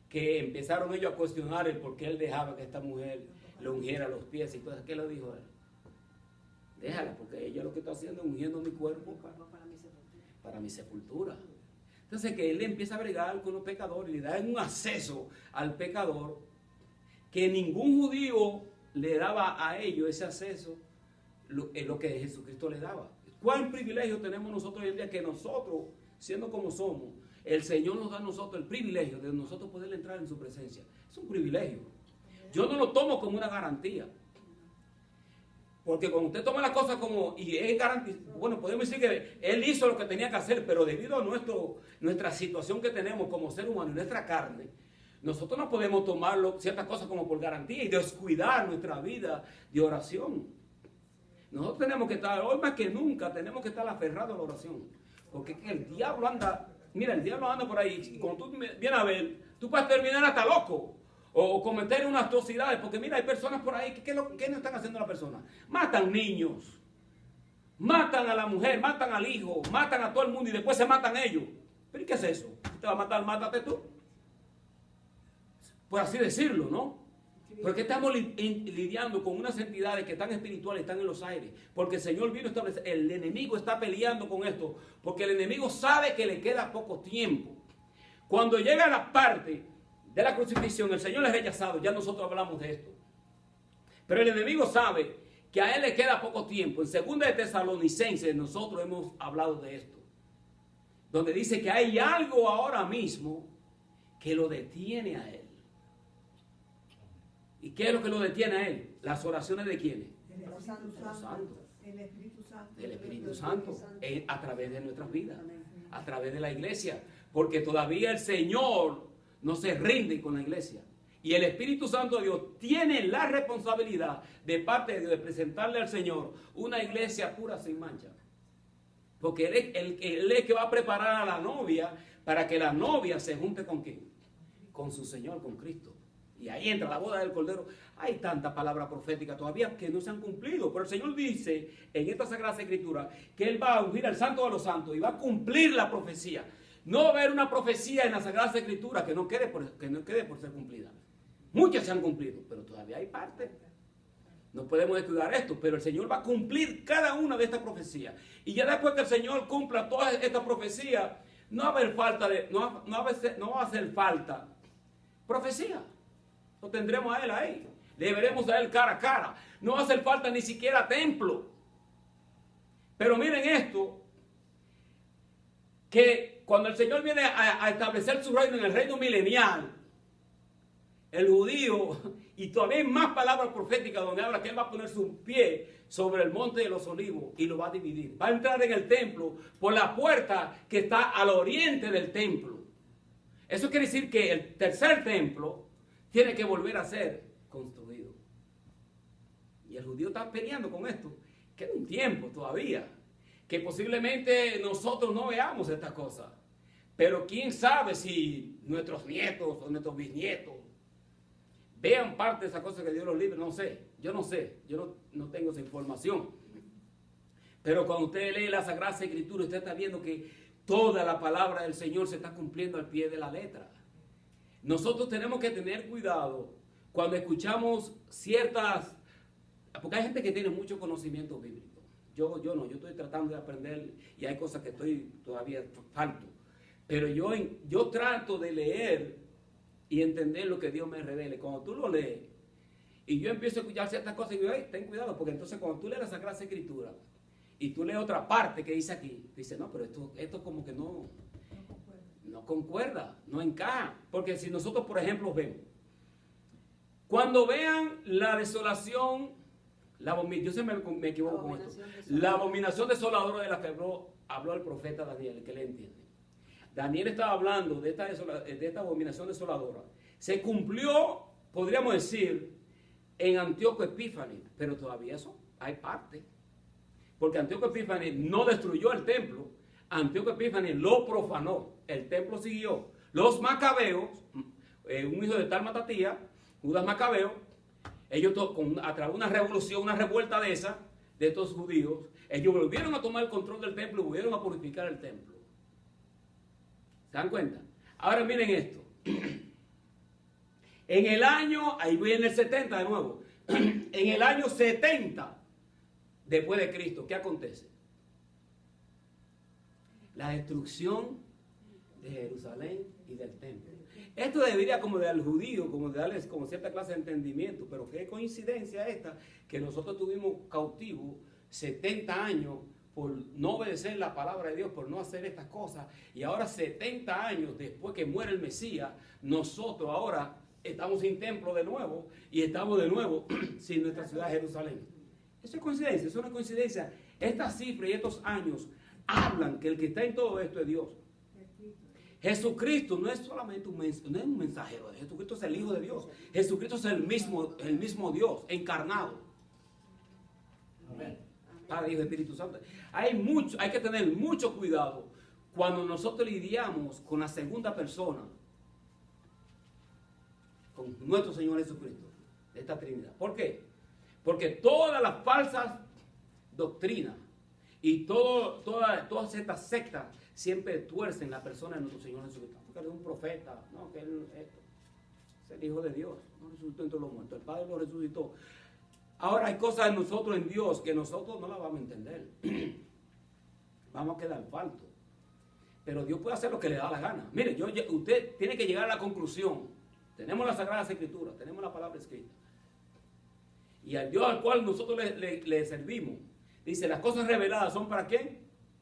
que empezaron ellos a cuestionar el por qué él dejaba que esta mujer le ungiera los pies y todo eso, ¿qué le dijo él? Déjala, porque ella lo que está haciendo es ungiendo mi cuerpo para mi sepultura. Entonces que él empieza a bregar con los pecadores y le da un acceso al pecador que ningún judío le daba a ellos ese acceso, lo que Jesucristo les daba. ¿Cuál privilegio tenemos nosotros hoy en día? Que nosotros, siendo como somos, el Señor nos da a nosotros el privilegio de nosotros poder entrar en su presencia. Es un privilegio. Yo no lo tomo como una garantía. Porque cuando usted toma las cosas como, y es garantía, bueno, podemos decir que Él hizo lo que tenía que hacer, pero debido a nuestra situación que tenemos como ser humano y nuestra carne, nosotros no podemos tomarlo ciertas cosas como por garantía y descuidar nuestra vida de oración. Nosotros tenemos que estar, hoy más que nunca, tenemos que estar aferrados a la oración. Porque el diablo anda, mira, el diablo anda por ahí. Y cuando tú vienes a ver, tú puedes terminar hasta loco. O cometer unas atrocidades. Porque mira, hay personas por ahí, ¿qué no están haciendo las personas? Matan niños. Matan a la mujer, matan al hijo, matan a todo el mundo y después se matan ellos. ¿Pero y qué es eso? ¿Te va a matar? Mátate tú. Por así decirlo, ¿no? Porque estamos lidiando con unas entidades que están espirituales, están en los aires. Porque el Señor vino a establecer, el enemigo está peleando con esto. Porque el enemigo sabe que le queda poco tiempo. Cuando llega la parte de la crucifixión, el Señor es rechazado, ya nosotros hablamos de esto. Pero el enemigo sabe que a él le queda poco tiempo. En 2 de Tesalonicenses nosotros hemos hablado de esto. Donde dice que hay algo ahora mismo que lo detiene a él. ¿Y qué es lo que lo detiene a él? Las oraciones de quiénes. De los santos. El Espíritu Santo. Del Espíritu Santo. A través de nuestras vidas. A través de la iglesia. Porque todavía el Señor no se rinde con la iglesia. Y el Espíritu Santo de Dios tiene la responsabilidad de parte de Dios de presentarle al Señor una iglesia pura sin mancha. Porque Él es el que va a preparar a la novia para que la novia se junte con ¿quién? Con su Señor, con Cristo. Y ahí entra la boda del Cordero. Hay tanta palabra profética todavía que no se han cumplido. Pero el Señor dice en esta Sagrada Escritura que Él va a ungir al Santo de los Santos y va a cumplir la profecía. No va a haber una profecía en la Sagrada Escritura que no quede por ser cumplida. Muchas se han cumplido, pero todavía hay parte. No podemos descuidar esto, pero el Señor va a cumplir cada una de estas profecías. Y ya después que el Señor cumpla todas estas profecías, no va a hacer falta profecía. Lo tendremos a Él ahí. Le veremos a Él cara a cara. No va a hacer falta ni siquiera templo. Pero miren esto, que cuando el Señor viene a establecer su reino en el reino milenial, el judío, y todavía hay más palabras proféticas donde habla que él va a poner su pie sobre el monte de los olivos y lo va a dividir. Va a entrar en el templo por la puerta que está al oriente del templo. Eso quiere decir que el tercer templo tiene que volver a ser construido. Y el judío está peleando con esto. Queda un tiempo todavía, que posiblemente nosotros no veamos estas cosas. Pero quién sabe si nuestros nietos o nuestros bisnietos vean parte de esa cosa que Dios los libre. No sé, yo no tengo esa información. Pero cuando usted lee la Sagrada Escritura, usted está viendo que toda la palabra del Señor se está cumpliendo al pie de la letra. Nosotros tenemos que tener cuidado cuando escuchamos ciertas, porque hay gente que tiene mucho conocimiento bíblico. Yo no, yo estoy tratando de aprender y hay cosas que estoy todavía falto. Pero yo trato de leer y entender lo que Dios me revele. Cuando tú lo lees y yo empiezo a escuchar ciertas cosas y digo, hey, ten cuidado, porque entonces cuando tú lees la Sagrada Escritura y tú lees otra parte que dice aquí, dice, no, pero esto como que no concuerda, no encaja. Porque si nosotros, por ejemplo, vemos, cuando vean la desolación, yo siempre me equivoco con esto, la abominación desoladora de la que habló el profeta Daniel, que le entiende. Daniel estaba hablando de esta abominación desoladora. Se cumplió, podríamos decir, en Antíoco Epífanes, pero todavía eso hay parte. Porque Antíoco Epífanes no destruyó el templo, Antíoco Epífanes lo profanó, el templo siguió. Los macabeos, un hijo de tal Matatía, Judas Macabeo, ellos a través de una revolución, una revuelta de estos judíos, ellos volvieron a tomar el control del templo y volvieron a purificar el templo. ¿Se dan cuenta? Ahora miren esto. En el año, ahí viene el 70 de nuevo, en el año 70 después de Cristo, ¿qué acontece? La destrucción de Jerusalén y del templo. Esto debería como de al judío, como de darles como cierta clase de entendimiento, pero qué coincidencia esta, que nosotros tuvimos cautivos 70 años por no obedecer la palabra de Dios, por no hacer estas cosas, y ahora 70 años después que muere el Mesías, nosotros ahora estamos sin templo de nuevo, y estamos de nuevo sin nuestra ciudad Jerusalén. Eso es coincidencia, eso no es coincidencia. Estas cifras y estos años hablan que el que está en todo esto es Dios. Jesucristo no es solamente un mensajero, Jesucristo es el Hijo de Dios. Jesucristo es el mismo Dios encarnado. Amén. Padre, Hijo y Espíritu Santo. Hay que tener mucho cuidado cuando nosotros lidiamos con la segunda persona, con nuestro Señor Jesucristo, de esta Trinidad. ¿Por qué? Porque todas las falsas doctrinas y todas estas sectas siempre tuercen la persona de nuestro Señor Jesucristo. Porque él es un profeta, no, que él es el Hijo de Dios, no resucitó entre los muertos, el Padre lo resucitó. Ahora hay cosas de nosotros en Dios que nosotros no las vamos a entender. Vamos a quedar faltos. Pero Dios puede hacer lo que le da la gana. Mire, usted tiene que llegar a la conclusión. Tenemos las Sagradas Escrituras, tenemos la palabra escrita. Y al Dios al cual nosotros le servimos, dice, las cosas reveladas son para quién?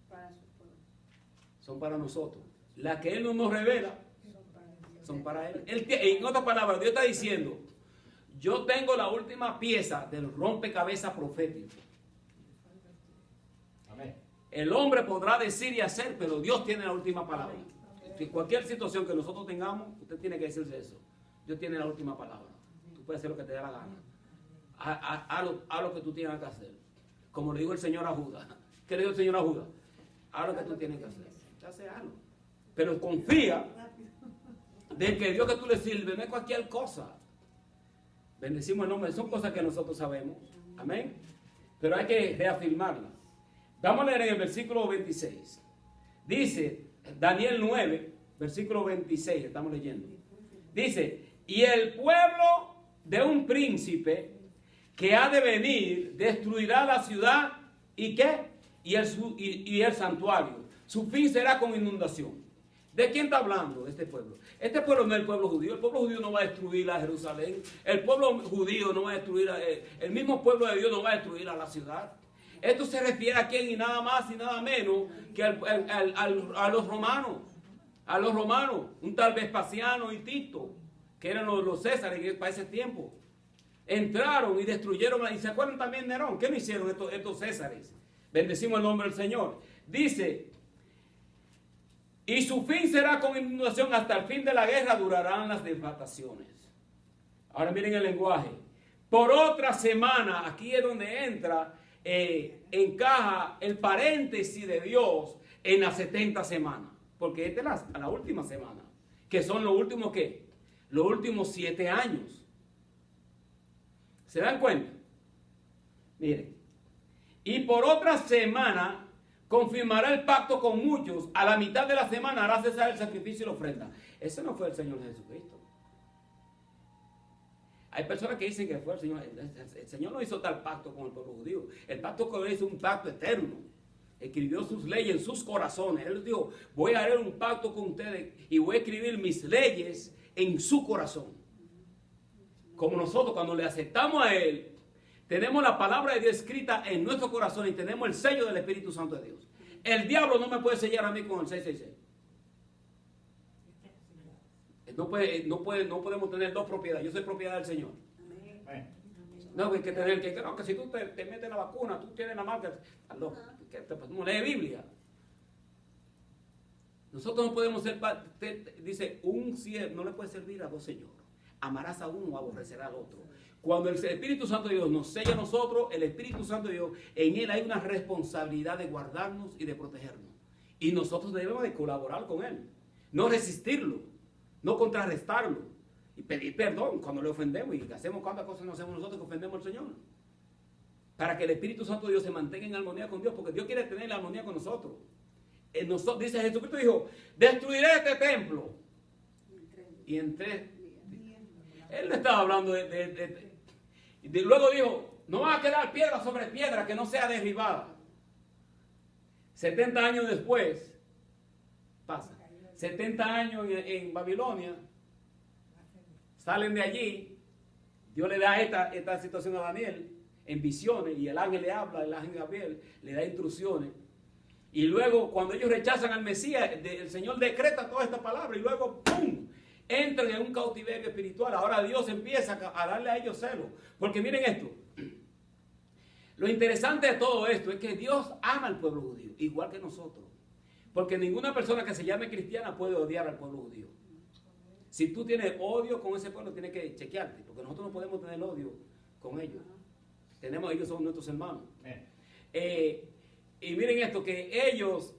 Para su pueblo. Son para nosotros. Las que Él no nos revela son para Él. En otras palabras, Dios está diciendo, yo tengo la última pieza del rompecabezas profético. Amén. El hombre podrá decir y hacer, pero Dios tiene la última palabra. En cualquier situación que nosotros tengamos, usted tiene que decirse eso. Dios tiene la última palabra. Tú puedes hacer lo que te dé la gana. Haz lo que tú tienes que hacer. Como le dijo el Señor a Judas. ¿Qué le dijo el Señor a Judas? Haz lo que tú tienes que hacer. Hazlo. Pero confía de que Dios que tú le sirves no es cualquier cosa. Bendecimos el nombre. Son cosas que nosotros sabemos. Amén. Pero hay que reafirmarlas. Vamos a leer en el versículo 26. Dice Daniel 9, versículo 26. Estamos leyendo. Dice, y el pueblo de un príncipe que ha de venir destruirá la ciudad y ¿qué? Y el santuario. Su fin será con inundación. ¿De quién está hablando este pueblo? Este pueblo no es el pueblo judío. El pueblo judío no va a destruir a Jerusalén. El pueblo judío no va a destruir el mismo pueblo de Dios no va a destruir a la ciudad. Esto se refiere a quién y nada más y nada menos que a los romanos. A los romanos, un tal Vespasiano y Tito, que eran los Césares para ese tiempo. Entraron y destruyeron, y se acuerdan también de Nerón. ¿Qué no hicieron estos Césares? Bendecimos el nombre del Señor. Dice, y su fin será con inundación, hasta el fin de la guerra durarán las devastaciones. Ahora miren el lenguaje. Por otra semana, aquí es donde entra, encaja el paréntesis de Dios en las 70 semanas. Porque esta es la última semana. Que son los últimos, ¿qué? Los últimos 7 años. ¿Se dan cuenta? Miren. Y por otra semana confirmará el pacto con muchos. A la mitad de la semana hará cesar el sacrificio y la ofrenda. Ese no fue el Señor Jesucristo. Hay personas que dicen que fue el Señor. El Señor no hizo tal pacto con el pueblo judío. El pacto con él es un pacto eterno. Escribió sus leyes en sus corazones. Él dijo, voy a hacer un pacto con ustedes y voy a escribir mis leyes en su corazón. Como nosotros cuando le aceptamos a Él, tenemos la palabra de Dios escrita en nuestro corazón y tenemos el sello del Espíritu Santo de Dios. El diablo no me puede sellar a mí con el 666. No podemos tener dos propiedades. Yo soy propiedad del Señor. No, hay que tener que si tú te metes la vacuna, tú tienes la marca. No lee Biblia. Nosotros no podemos ser, dice, un siervo no le puede servir a dos señores. Amarás a uno o aborrecerás al otro. Cuando el Espíritu Santo de Dios nos sella a nosotros, el Espíritu Santo de Dios, en él hay una responsabilidad de guardarnos y de protegernos. Y nosotros debemos de colaborar con él. No resistirlo, no contrarrestarlo. Y pedir perdón cuando le ofendemos. Y hacemos cuántas cosas no hacemos nosotros que ofendemos al Señor. Para que el Espíritu Santo de Dios se mantenga en armonía con Dios. Porque Dios quiere tener la armonía con nosotros. Dice Jesucristo dijo, destruiré este templo. Y en 3 Él no estaba hablando luego dijo, no va a quedar piedra sobre piedra que no sea derribada. 70 años después, pasa. 70 años en Babilonia, salen de allí, Dios le da esta situación a Daniel en visiones y el ángel le habla, el ángel Gabriel le da instrucciones. Y luego cuando ellos rechazan al Mesías, el Señor decreta toda esta palabra y luego ¡pum! Entran en un cautiverio espiritual. Ahora Dios empieza a darle a ellos celo. Porque miren esto. Lo interesante de todo esto es que Dios ama al pueblo judío, igual que nosotros. Porque ninguna persona que se llame cristiana puede odiar al pueblo judío. Si tú tienes odio con ese pueblo, tienes que chequearte. Porque nosotros no podemos tener odio con ellos. Ellos son nuestros hermanos. Y miren esto, que ellos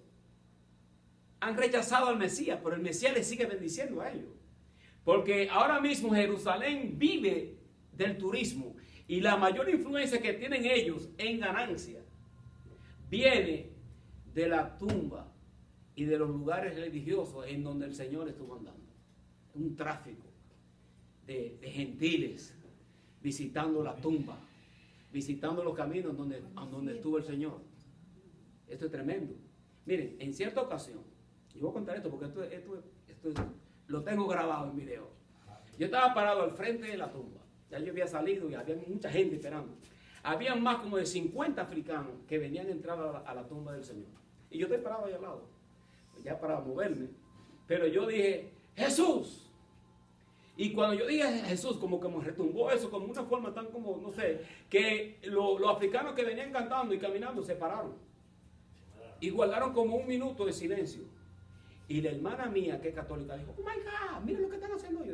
han rechazado al Mesías, pero el Mesías les sigue bendiciendo a ellos. Porque ahora mismo Jerusalén vive del turismo y la mayor influencia que tienen ellos en ganancia viene de la tumba y de los lugares religiosos en donde el Señor estuvo andando. Un tráfico de gentiles visitando la tumba, visitando los caminos donde estuvo el Señor. Esto es tremendo. Miren, en cierta ocasión, y voy a contar esto porque esto lo tengo grabado en video. Yo estaba parado al frente de la tumba. Ya yo había salido y había mucha gente esperando. Había más como de 50 africanos que venían a entrar a la tumba del Señor. Y yo estoy parado ahí al lado, ya para moverme. Pero yo dije, ¡Jesús! Y cuando yo dije Jesús, como que me retumbó eso, como una forma tan como, no sé, que los africanos que venían cantando y caminando se pararon. Y guardaron como un minuto de silencio. Y la hermana mía, que es católica, dijo, oh my God, mira lo que están haciendo.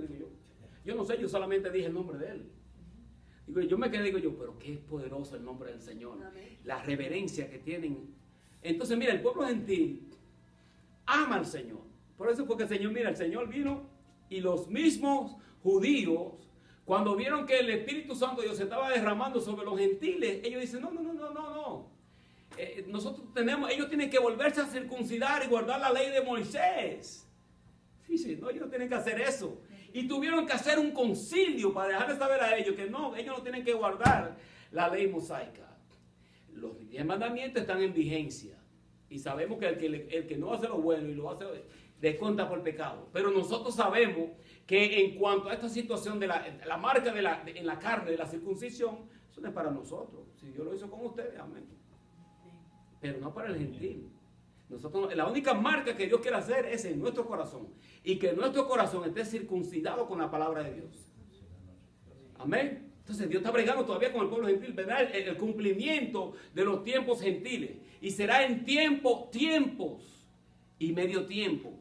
Yo no sé, yo solamente dije el nombre de él. Yo me quedé, pero qué poderoso el nombre del Señor. Amén. La reverencia que tienen. Entonces, mira, el pueblo gentil ama al Señor. Por eso porque el Señor, mira, el Señor vino y los mismos judíos, cuando vieron que el Espíritu Santo de Dios se estaba derramando sobre los gentiles, ellos dicen, no. Ellos tienen que volverse a circuncidar y guardar la ley de Moisés. Sí, no, ellos no tienen que hacer eso. Y tuvieron que hacer un concilio para dejarles saber a ellos que no, ellos no tienen que guardar la ley mosaica. Los 10 mandamientos están en vigencia. Y sabemos que el que no hace lo bueno y lo hace, descuenta por pecado. Pero nosotros sabemos que en cuanto a esta situación de la marca en la carne de la circuncisión, eso no es para nosotros. Si Dios lo hizo con ustedes, amén. pero no para el gentil. Nosotros, la única marca que Dios quiere hacer es en nuestro corazón, y que nuestro corazón esté circuncidado con la palabra de Dios. Amén. Entonces Dios está bregando todavía con el pueblo gentil, ¿verdad? El cumplimiento de los tiempos gentiles. Y será en tiempos y medio tiempo.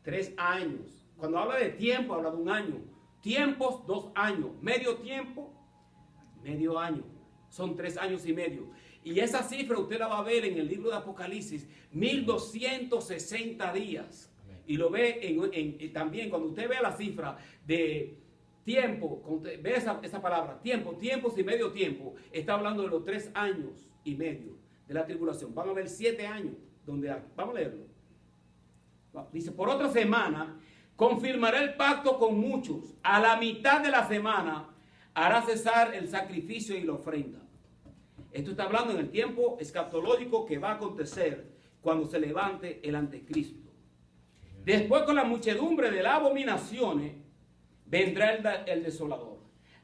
3 años. Cuando habla de tiempo, habla de un año. Tiempos, 2 años. Medio tiempo, medio año. Son 3 años y medio. Y esa cifra usted la va a ver en el libro de Apocalipsis. 1260 días. Y lo ve también cuando usted vea la cifra de tiempo, ve esa palabra, tiempos y medio tiempo, está hablando de los 3 años y medio de la tribulación. Van a ver 7 años, vamos a leerlo. Dice, por otra semana, confirmará el pacto con muchos. A la mitad de la semana, hará cesar el sacrificio y la ofrenda. Esto está hablando en el tiempo escatológico que va a acontecer cuando se levante el anticristo. Después, con la muchedumbre de las abominaciones, vendrá el desolador,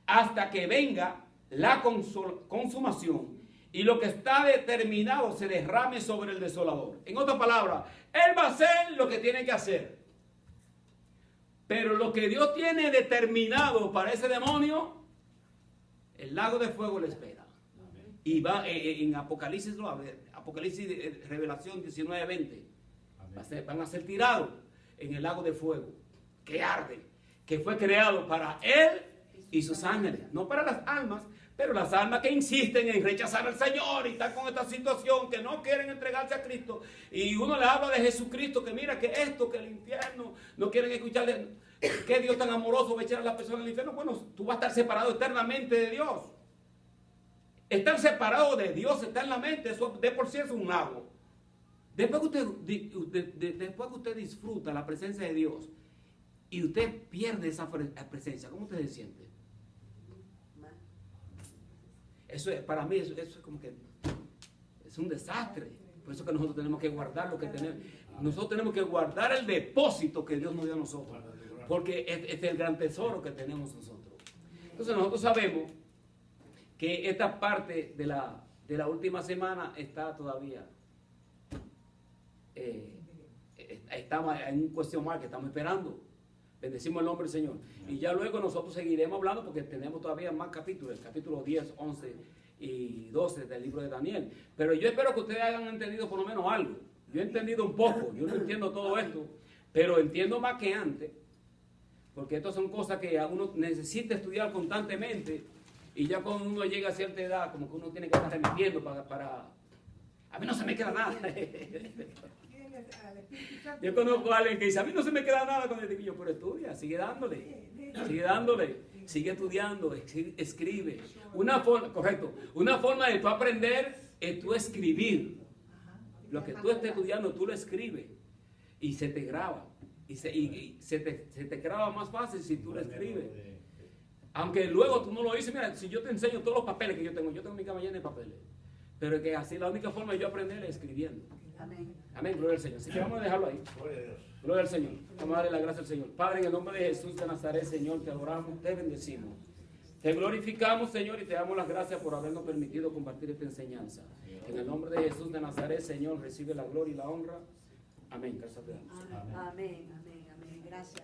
hasta que venga la consumación y lo que está determinado se derrame sobre el desolador. En otras palabras, él va a hacer lo que tiene que hacer. Pero lo que Dios tiene determinado para ese demonio, el lago de fuego le espera. Y va en Apocalipsis, lo habla, Apocalipsis, Revelación 19:20. Van a ser tirados en el lago de fuego, que arde, que fue creado para él y sus ángeles, no para las almas, pero las almas que insisten en rechazar al Señor y están con esta situación, que no quieren entregarse a Cristo, y uno le habla de Jesucristo, que mira que esto, que el infierno, no quieren escucharle, que Dios tan amoroso va a echar a la persona al infierno. Bueno, tú vas a estar separado eternamente de Dios. Estar separado de Dios está en la mente, eso de por sí es un lago. Después que usted disfruta la presencia de Dios y usted pierde esa presencia, ¿cómo usted se siente? Eso es, para mí, eso es como que es un desastre. Por eso que nosotros tenemos que guardar lo que tenemos. Nosotros tenemos que guardar el depósito que Dios nos dio a nosotros, porque es el gran tesoro que tenemos nosotros. Entonces nosotros sabemos que esta parte de la última semana está todavía, estamos en un cuestión mark que estamos esperando. Bendecimos el nombre del Señor. Y ya luego nosotros seguiremos hablando porque tenemos todavía más capítulos, el capítulo 10, 11 y 12 del libro de Daniel. Pero yo espero que ustedes hayan entendido por lo menos algo. Yo he entendido un poco, yo no entiendo todo esto, pero entiendo más que antes, porque estas son cosas que uno necesita estudiar constantemente. Y ya cuando uno llega a cierta edad, como que uno tiene que estar remitiendo para... A mí no se me queda nada. Yo conozco a alguien que dice, a mí no se me queda nada con el digo, pero estudia, sigue dándole, sigue estudiando, escribe. Una forma de tú aprender es tú escribir. Lo que tú estés estudiando, tú lo escribes y se te graba. Y se te graba más fácil si tú lo escribes. Aunque luego tú no lo dices, mira, si yo te enseño todos los papeles que yo tengo mi cama llena de papeles. Pero es que así la única forma de yo aprender es escribiendo. Amén. Amén, gloria al Señor. Así que vamos a dejarlo ahí. Gloria al Señor. Vamos a darle la gracia al Señor. Padre, en el nombre de Jesús de Nazaret, Señor, te adoramos, te bendecimos. Te glorificamos, Señor, y te damos las gracias por habernos permitido compartir esta enseñanza. En el nombre de Jesús de Nazaret, Señor, recibe la gloria y la honra. Amén. Gracias a Dios. Amén, amén, amén. Gracias.